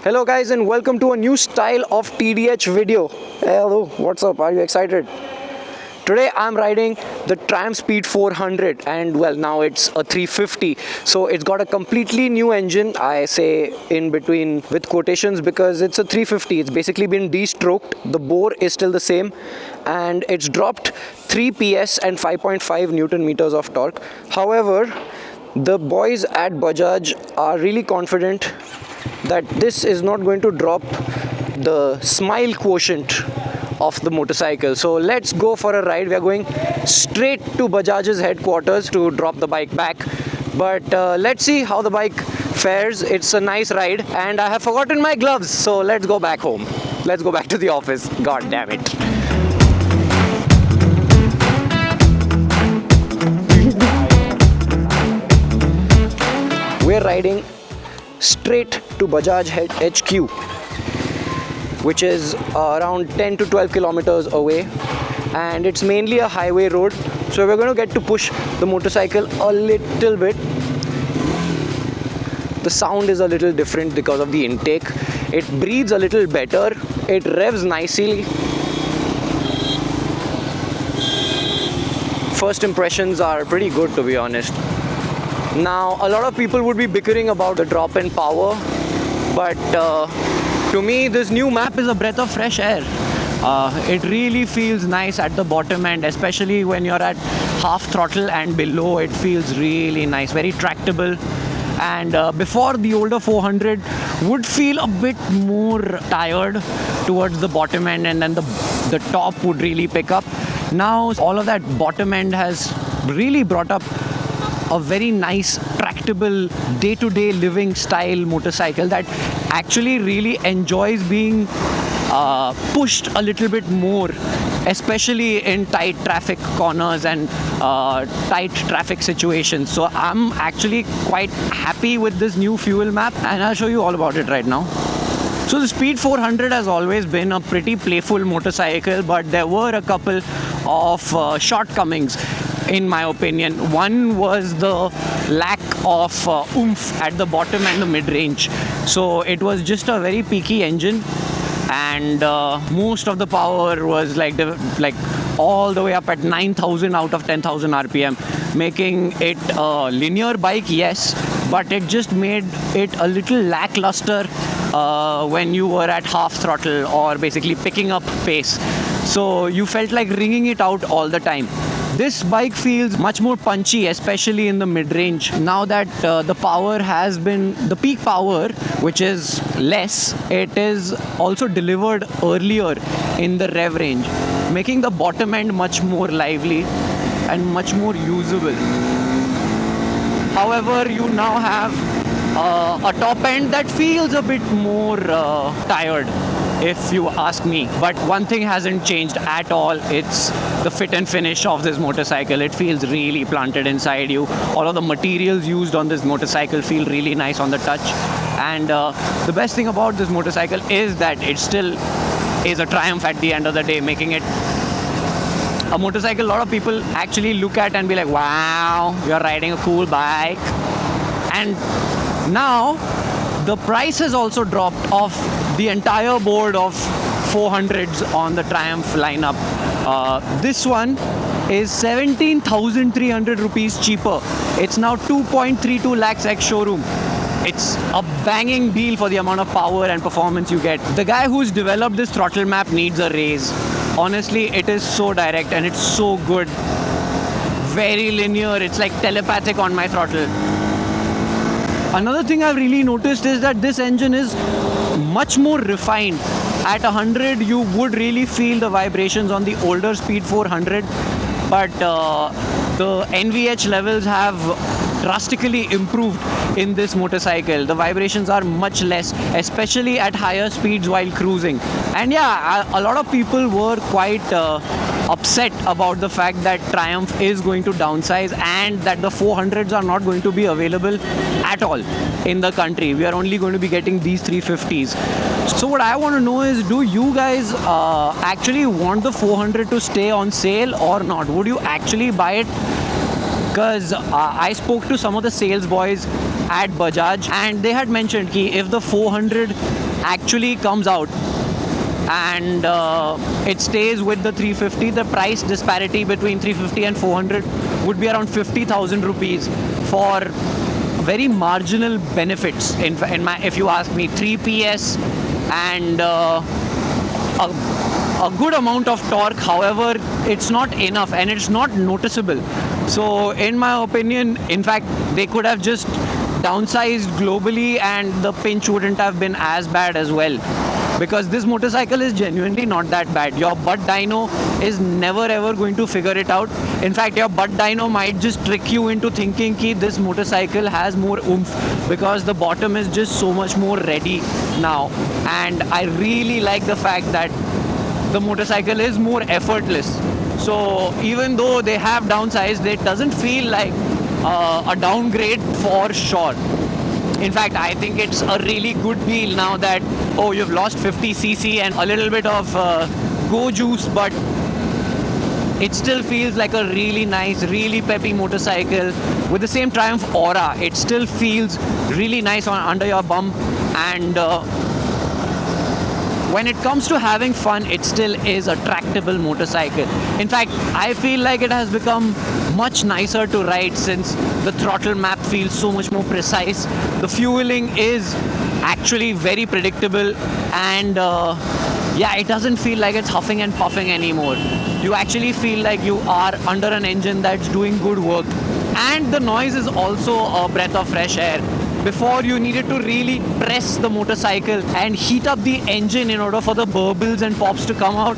Hello guys and welcome to a new style of TDH video. Hello, what's up? Are you excited? Today I'm riding the Triumph Speed 400 and well now it's a 350. So it's got a completely new engine. I say in between with quotations because it's a 350. It's basically been de-stroked. The bore is still the same and it's dropped 3 PS and 5.5 Newton meters of torque. However, the boys at Bajaj are really confident that this is not going to drop the smile quotient of the motorcycle. So let's go for a ride. We are going straight to Bajaj's headquarters to drop the bike back. But let's see how the bike fares. It's a nice ride and I have forgotten my gloves. So let's go back home. Let's go back to the office. God damn it. We're riding straight to Bajaj HQ, which is around 10 to 12 kilometers away, and it's mainly a highway road, so we're going to get to push the motorcycle a little bit. The sound is a little different because of the intake. It breathes a little better, it revs nicely. First impressions are pretty good, to be honest. Now, a lot of people would be bickering about the drop in power, but to me, this new map is a breath of fresh air. It really feels nice at the bottom end, especially when you're at half throttle and below. It feels really nice, very tractable. And before, the older 400 would feel a bit more tired towards the bottom end, and then the top would really pick up. Now, all of that bottom end has really brought up a very nice, tractable, day-to-day living style motorcycle that actually really enjoys being pushed a little bit more, especially in tight traffic corners and tight traffic situations. So I'm actually quite happy with this new fuel map and I'll show you all about it right now. So the Speed 400 has always been a pretty playful motorcycle, but there were a couple of shortcomings in my opinion. One was the lack of oomph at the bottom and the mid-range. So it was just a very peaky engine, and most of the power was like all the way up at 9,000 out of 10,000 RPM, making it a linear bike, yes, but it just made it a little lackluster when you were at half throttle or basically picking up pace. So you felt like wringing it out all the time. This bike feels much more punchy, especially in the mid-range. Now that the power has been, the peak power, which is less, it is also delivered earlier in the rev range, making the bottom end much more lively and much more usable. However, you now have a top end that feels a bit more tired, if you ask me. But one thing hasn't changed at all. It's the fit and finish of this motorcycle. It feels really planted inside you. All of the materials used on this motorcycle feel really nice on the touch. And the best thing about this motorcycle is that it still is a Triumph at the end of the day, making it a motorcycle a lot of people actually look at and be like, wow, you're riding a cool bike. And now the price has also dropped off the entire board of 400s on the Triumph lineup. This one is 17,300 rupees cheaper. It's now 2.32 lakhs ex showroom. It's a banging deal for the amount of power and performance you get. The guy who's developed this throttle map needs a raise. Honestly, it is so direct and it's so good. Very linear. It's like telepathic on my throttle. Another thing I've really noticed is that this engine is much more refined. At 100, you would really feel the vibrations on the older Speed 400, but the NVH levels have drastically improved in this motorcycle. The vibrations are much less, especially at higher speeds while cruising. And yeah, a lot of people were quite upset about the fact that Triumph is going to downsize and that the 400s are not going to be available at all in the country. We are only going to be getting these 350s. So what I want to know is, do you guys actually want the 400 to stay on sale or not? Would you actually buy it? Because I spoke to some of the sales boys at Bajaj and they had mentioned that if the 400 actually comes out and it stays with the 350, the price disparity between 350 and 400 would be around 50,000 rupees for very marginal benefits. If you ask me, 3 PS and a good amount of torque. However, it's not enough and it's not noticeable. So in my opinion, in fact, they could have just downsized globally and the pinch wouldn't have been as bad as well, because this motorcycle is genuinely not that bad. Your butt dyno is never ever going to figure it out. In fact, your butt dyno might just trick you into thinking that this motorcycle has more oomph, because the bottom is just so much more ready now. And I really like the fact that the motorcycle is more effortless. So even though they have downsized, it doesn't feel like a downgrade for sure. In fact, I think it's a really good deal now that, oh, you've lost 50cc and a little bit of go juice, but it still feels like a really nice, really peppy motorcycle with the same Triumph aura. It still feels really nice under your bum, and when it comes to having fun, it still is a tractable motorcycle. In fact, I feel like it has become much nicer to ride since the throttle map feels so much more precise. The fueling is actually very predictable, and yeah, it doesn't feel like it's huffing and puffing anymore. You actually feel like you are under an engine that's doing good work. And the noise is also a breath of fresh air. Before, you needed to really press the motorcycle and heat up the engine in order for the burbles and pops to come out.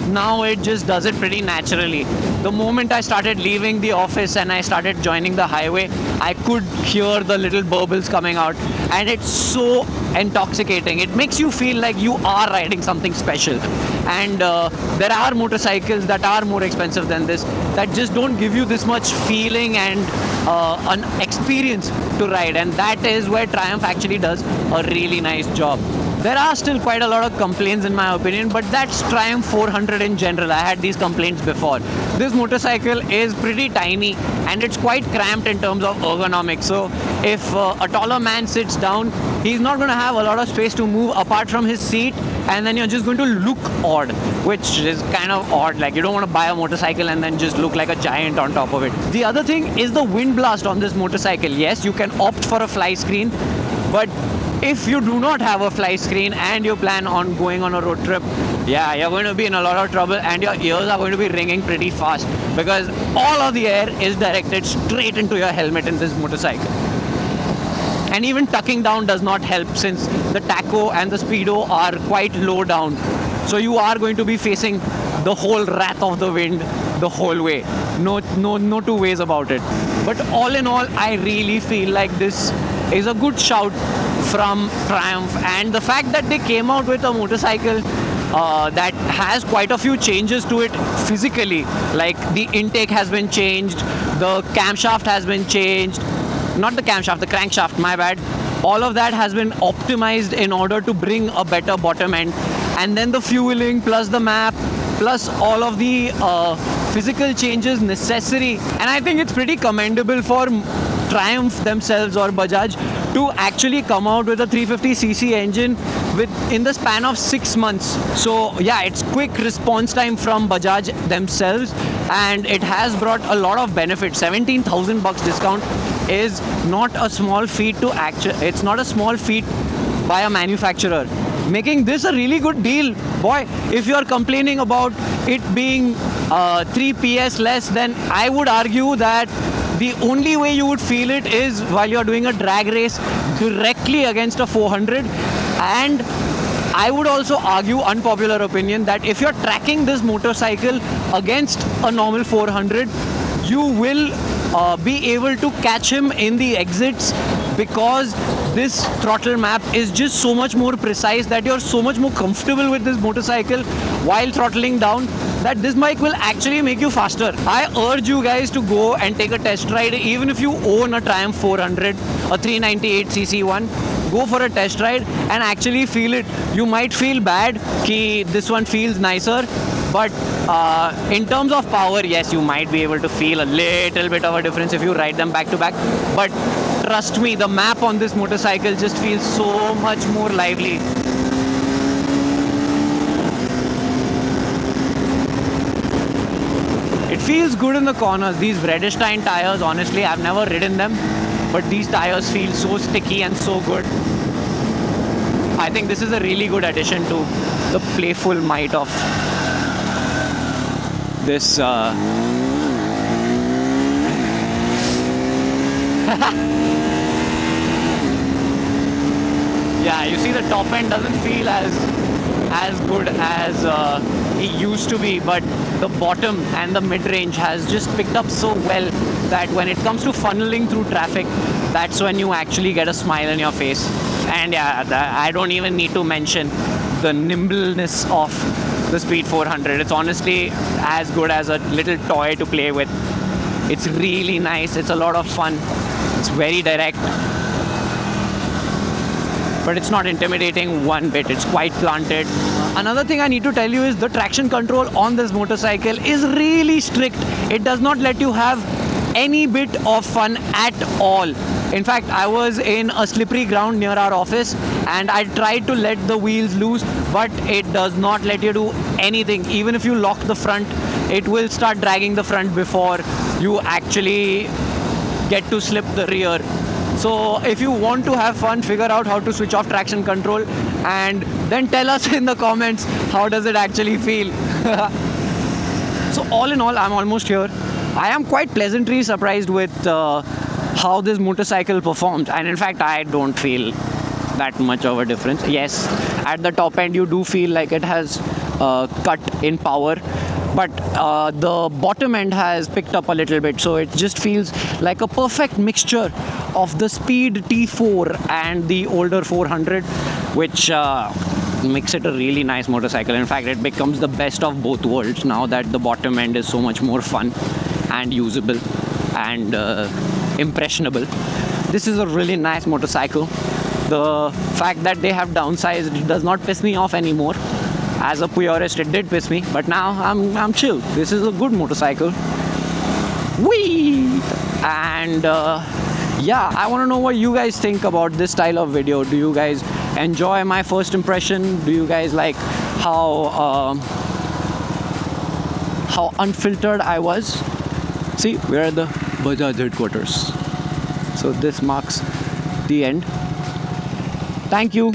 Now it just does it pretty naturally. The moment I started leaving the office and I started joining the highway, I could hear the little burbles coming out, and it's so intoxicating. It makes you feel like you are riding something special. And there are motorcycles that are more expensive than this that just don't give you this much feeling and an experience to ride, and that is where Triumph actually does a really nice job. There are still quite a lot of complaints in my opinion, but that's Triumph 400 in general. I had these complaints before. This motorcycle is pretty tiny and it's quite cramped in terms of ergonomics. So if a taller man sits down, he's not going to have a lot of space to move apart from his seat, and then you're just going to look odd, which is kind of odd. Like, you don't want to buy a motorcycle and then just look like a giant on top of it. The other thing is the wind blast on this motorcycle. Yes, you can opt for a fly screen, but if you do not have a fly screen and you plan on going on a road trip, yeah, you're going to be in a lot of trouble and your ears are going to be ringing pretty fast, because all of the air is directed straight into your helmet in this motorcycle. And even tucking down does not help, since the tacho and the speedo are quite low down. So you are going to be facing the whole wrath of the wind the whole way. No two ways about it. But all in all, I really feel like this is a good shout from Triumph, and the fact that they came out with a motorcycle that has quite a few changes to it physically, like the intake has been changed, the camshaft has been changed, not the camshaft, the crankshaft, my bad. All of that has been optimized in order to bring a better bottom end, and then the fueling plus the map plus all of the physical changes necessary. And I think it's pretty commendable for Triumph themselves or Bajaj to actually come out with a 350cc engine in the span of 6 months. So yeah, it's quick response time from Bajaj themselves, and it has brought a lot of benefits. 17,000 bucks discount is not a small feat it's not a small feat by a manufacturer. Making this a really good deal, boy. If you are complaining about it being 3 PS less, then I would argue that the only way you would feel it is while you're doing a drag race directly against a 400. And I would also argue, unpopular opinion, that if you're tracking this motorcycle against a normal 400, you will be able to catch him in the exits, because this throttle map is just so much more precise that you're so much more comfortable with this motorcycle while throttling down, that this bike will actually make you faster. I urge you guys to go and take a test ride. Even if you own a Triumph 400, a 398cc one, go for a test ride and actually feel it. You might feel bad ki this one feels nicer, but in terms of power, yes, you might be able to feel a little bit of a difference if you ride them back to back. But trust me, the map on this motorcycle just feels so much more lively. feels good in the corners. These Vredestein tires, honestly, I've never ridden them, but these tires feel so sticky and so good. I think this is a really good addition to the playful might of this yeah, you see the top end doesn't feel as good as it used to be, but the bottom and the mid-range has just picked up so well that when it comes to funneling through traffic, that's when you actually get a smile on your face. And yeah, I don't even need to mention the nimbleness of the Speed 400. It's honestly as good as a little toy to play with. It's really nice. It's a lot of fun. It's very direct, but it's not intimidating one bit. It's quite planted. Another thing I need to tell you is the traction control on this motorcycle is really strict. It does not let you have any bit of fun at all. In fact, I was in a slippery ground near our office and I tried to let the wheels loose, but it does not let you do anything. Even if you lock the front, it will start dragging the front before you actually get to slip the rear. So if you want to have fun, figure out how to switch off traction control and then tell us in the comments how does it actually feel. So all in all, I'm almost here. I am quite pleasantly surprised with how this motorcycle performs, and in fact I don't feel that much of a difference. Yes, at the top end you do feel like it has cut in power, but the bottom end has picked up a little bit, so it just feels like a perfect mixture of the Speed T4 and the older 400, which makes it a really nice motorcycle. In fact, it becomes the best of both worlds now that the bottom end is so much more fun and usable and impressionable. This is a really nice motorcycle. The fact that they have downsized it does not piss me off anymore. As a purist, it did piss me, but now I'm chill. This is a good motorcycle. Whee! And yeah, I want to know what you guys think about this style of video. Do you guys enjoy my first impression? Do you guys like how unfiltered I was? See, we're at the Bajaj headquarters. So this marks the end. Thank you.